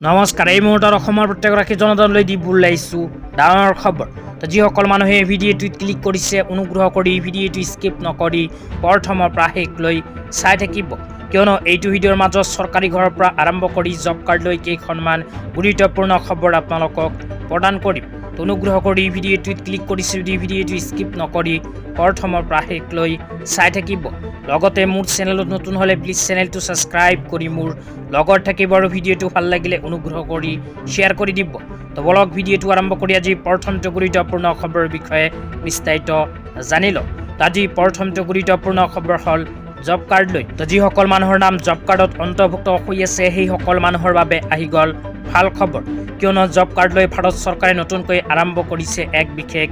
নমস্কাৰ। এই মুহূৰ্তত অসমৰ প্ৰত্যেকগৰাকী জনতালৈ দি বুলাইছোঁ ডাঙৰ খবৰ। তো যিসকল মানুহে ভিডিঅ'টোত ক্লিক কৰিছে অনুগ্ৰহ কৰি ভিডিঅ'টো স্কিপ নকৰি প্ৰথমৰ পৰা শেষলৈ চাই থাকিব, কিয়নো এইটো ভিডিঅ'ৰ মাজত চৰকাৰী ঘৰৰ পৰা আৰম্ভ কৰি জব কাৰ্ডলৈ কেইখনমান গুৰুত্বপূৰ্ণ খবৰ আপোনালোকক প্ৰদান কৰিম। অনুগ্ৰহ কৰি ভিডিঅ'টোত ক্লিক কৰিছে যদি ভিডিঅ'টো স্কিপ নকৰি প্ৰথমৰ পৰা শেষলৈ চাই থাকিব। লগতে মোৰ চেনেলত নতুন হ'লে প্লিজ চেনেলটো ছাবস্ক্ৰাইব কৰি মোৰ লগত থাকিব আৰু ভিডিঅ'টো ভাল লাগিলে অনুগ্ৰহ কৰি শ্বেয়াৰ কৰি দিব। তো বলক ভিডিঅ'টো আৰম্ভ কৰি আজি প্ৰথমটো গুৰুত্বপূৰ্ণ খবৰৰ বিষয়ে বিস্তাৰিত জানি লওঁ। আজি প্ৰথমটো গুৰুত্বপূৰ্ণ খবৰ হ'ল জব কাৰ্ড লৈ। তো যিসকল মানুহৰ নাম জব কাৰ্ডত অন্তৰ্ভুক্ত হৈ আছে সেইসকল মানুহৰ বাবে আহি গ'ল ভাল খবৰ, কিয়নো জব কাৰ্ড লৈ ভাৰত চৰকাৰে নতুনকৈ আৰম্ভ কৰিছে এক বিশেষ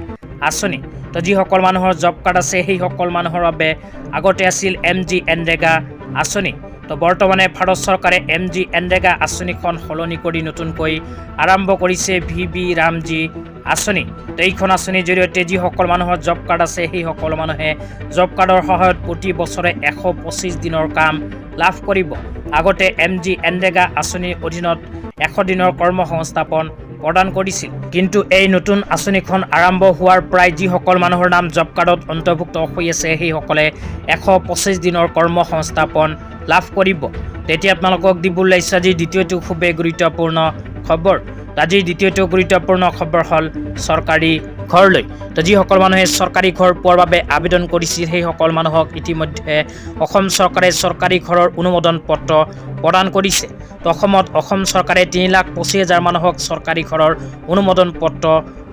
আঁচনি। তো যিসকল মানুহৰ জব কাৰ্ড আছে সেইসকল মানুহৰ বাবে আগতে আছিল MGNREGA আঁচনি। তো বৰ্তমানে ভাৰত চৰকাৰে MGNREGA আঁচনিখন সলনি কৰি নতুনকৈ আৰম্ভ কৰিছে VB ৰামজী আঁচনি। তো এইখন আঁচনিৰ জৰিয়তে যিসকল মানুহৰ জব কাৰ্ড আছে সেইসকল মানুহে জব কাৰ্ডৰ সহায়ত প্ৰতি বছৰে 125 দিনৰ কাম লাভ কৰিব। আগতে MGNREGA আঁচনিৰ অধীনত 100 দিনৰ কৰ্মসংস্থাপন প্ৰদান কৰিছিল, কিন্তু এই নতুন আঁচনিখন আৰম্ভ হোৱাৰ পৰাই যিসকল মানুহৰ নাম জব কাৰ্ডত অন্তৰ্ভুক্ত হৈ আছে সেইসকলে 125 দিনৰ কৰ্মসংস্থাপন লাভ কৰিব। তেতিয়া আপোনালোকক দিবলৈ ইচ্ছা আজি দ্বিতীয়টো খুবেই গুৰুত্বপূৰ্ণ খবৰ। আজিৰ দ্বিতীয়টো গুৰুত্বপূৰ্ণ খবৰ হ'ল চৰকাৰী ঘৰ লৈ। তো যিসকল মানুহে চৰকাৰী ঘৰ পোৱাৰ বাবে আবেদন কৰিছিল সেইসকল মানুহক ইতিমধ্যে অসম চৰকাৰে চৰকাৰী ঘৰৰ অনুমোদন পত্ৰ প্ৰদান কৰিছে। তো অসমত অসম চৰকাৰে 3,25,000 মানুহক চৰকাৰী ঘৰৰ অনুমোদন পত্ৰ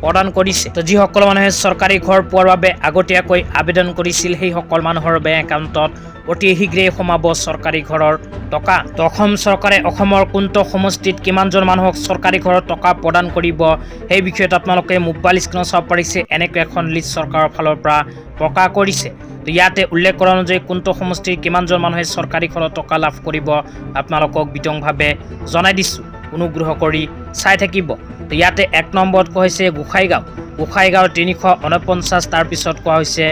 প্ৰদান কৰিছে। তো যিসকল মানুহে চৰকাৰী ঘৰ পোৱাৰ বাবে আগতীয়াকৈ আবেদন কৰিছিল সেইসকল মানুহৰ বেংক একাউণ্টত অতি শীঘ্ৰেই সোমাব চৰকাৰী ঘৰৰ টকা। তো অসম চৰকাৰে অসমৰ কোনটো সমষ্টিত কিমানজন মানুহক চৰকাৰী ঘৰৰ টকা প্ৰদান কৰিব সেই বিষয়ত আপোনালোকে মোবাইল স্ক্ৰীণত চাব পাৰিছে। এনেকৈ এখন লিষ্ট চৰকাৰৰ ফালৰ পৰা প্ৰকাশ কৰিছে। তো ইয়াতে উল্লেখ কৰা অনুযায়ী কোনটো সমষ্টিৰ কিমানজন মানুহে চৰকাৰী ঘৰৰ টকা লাভ কৰিব আপোনালোকক বিতংভাৱে জনাই দিছোঁ, অনুগ্ৰহ কৰি চাই থাকিব। তো ইয়াতে 1 নম্বৰত কোৱা হৈছে গোসাইগাঁও 349, তাৰপিছত কোৱা হৈছে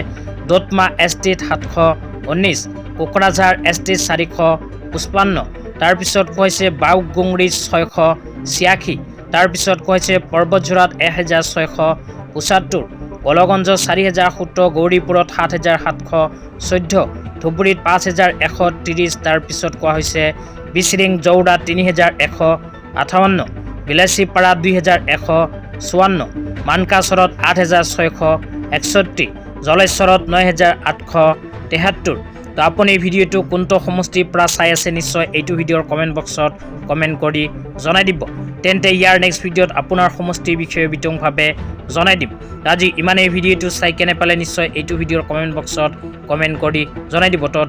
দোতমা এষ্টেট 719, কোকৰাঝাৰ এষ্টেট 455, তাৰপিছত কোৱা হৈছে বাউগুংৰি 686, তাৰপিছত কোৱা হৈছে পৰ্বতঝোৰাত 1675, বলগঞ্জ 4070, গৌৰীপুৰত 7714, ধুবুৰীত 5130, তাৰপিছত কোৱা হৈছে বিচিৰিং জৌৰা 3158, বিলাচীপাৰা 2154, মানকাচৰত 8661, জলেশ্বৰত 9873। তো আপুনি ভিডিঅ'টো কোনটো সমষ্টিৰ পৰা চাই আছে নিশ্চয় এইটো ভিডিঅ'ৰ কমেণ্ট বক্সত কমেণ্ট কৰি জনাই দিব। তেন্তে ইয়াৰ নেক্সট ভিডিঅ'ত আপোনাৰ সমষ্টিৰ বিষয়ে বিতংভাৱে জনাই দিম। আজি ইমানেই। ভিডিঅ'টো চাই কেনে পালে নিশ্চয় এইটো ভিডিঅ'ৰ কমেণ্ট বক্সত কমেণ্ট কৰি জনাই দিব। তো